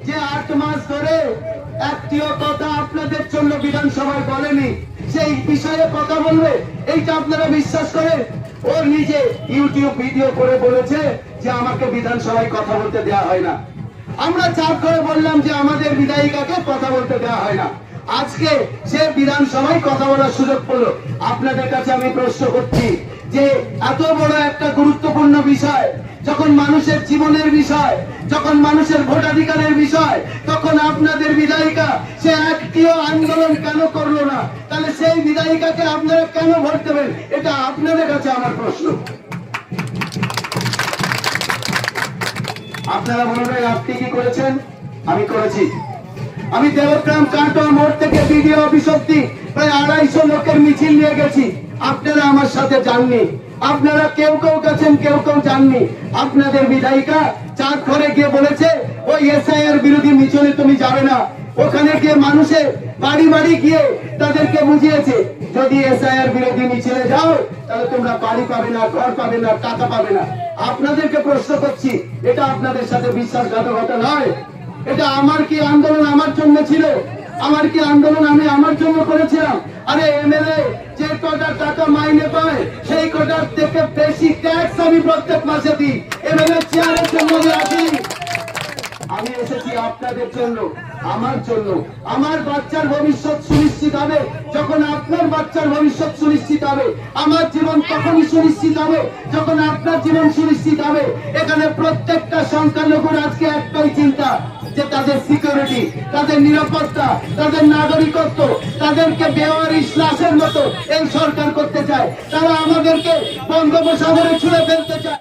যে 8 মাস ধরে একটিও কথা আপনাদের জন্য বিধানসভায় বলেনি, সেই বিষয়ে কথা বলবে, এইটা আপনারা বিশ্বাস করেন? ও নিজে ইউটিউব ভিডিও করে বলেছে যে আমাকে বিধানসভায় কথা বলতে দেওয়া হয় না। আমরা চাপ করে বললাম যে আমাদের বিধায়িকাকে কথা বলতে দেওয়া হয় না। আজকে সে বিধানসভায় কথা বলার সুযোগ পেল। আপনাদের কাছে আমি প্রশ্ন করছি যে এত বড় একটা গুরুত্বপূর্ণ বিষয়, যখন মানুষের জীবনের বিষয়, যখন মানুষের ভোটাধিকারের বিষয়, তখন আপনাদের বিধায়িকা সে একটিও আন্দোলন কেন করলো না? তাহলে সেই বিধায়িকাকে আপনারা কেন ভোট দেবেন? এটা আপনাদের কাছে আমার প্রশ্ন। আপনারা বলবেন আপনি কি করেছেন? আমি করেছি। আমি দেবগ্রাম কাটোয়া মোড় থেকে বিডিও অফিস অব্দি প্রায় 250 লোকের মিছিল নিয়ে গেছি। আপনারা আমার সাথে যাননি। আপনারা কেউ কেউ গেছেন, কেউ কেউ যাননি। আপনাদের বিধায়িকা চাঁদ ঘরে গিয়ে বলেছে ওই এসআইআর বিরোধী মিছিলে তুমি যাবে না। ওখানে গিয়ে মানুষের বাড়ি বাড়ি গিয়ে তাদেরকে বুঝিয়েছে যদি এসআইআর বিরোধী মিছিলে যাও তাহলে তোমরা বাড়ি পাবে না, ঘর পাবে না, টাকা পাবে না। আপনাদেরকে প্রশ্ন করছি, এটা আপনাদের সাথে বিশ্বাসঘাতকতা নয়? এটা আমার কি আন্দোলন আমার জন্য ছিল? আমার কি আন্দোলন আমি আমার জন্য করেছিলাম? আরে এমএলএ যে কটা টাকা মাইনে পায় সেই কটার থেকে বেশি ট্যাক্স আমি প্রত্যেক মাসে দিই। এমএলএ চেয়ারের জন্য আসি। আমি এসেছি আপনাদের জন্য, আমার জন্য। আমার বাচ্চার ভবিষ্যৎ সুনিশ্চিত হবে যখন আপনার বাচ্চার ভবিষ্যৎ সুনিশ্চিত হবে। আমার জীবন তখনই সুনিশ্চিত হবে যখন আপনার জীবন সুনিশ্চিত হবে। এখানে প্রত্যেকটা সংখ্যালঘুর আজকে একটাই চিন্তা যে তাদের সিকিউরিটি, তাদের নিরাপত্তা, তাদের নাগরিকত্ব, তাদেরকে বেওয়ারিশ লাশের মতো এই সরকার করতে চায়। তারা আমাদেরকে বঙ্গোপসাগরে ছুঁড়ে ফেলতে চায়।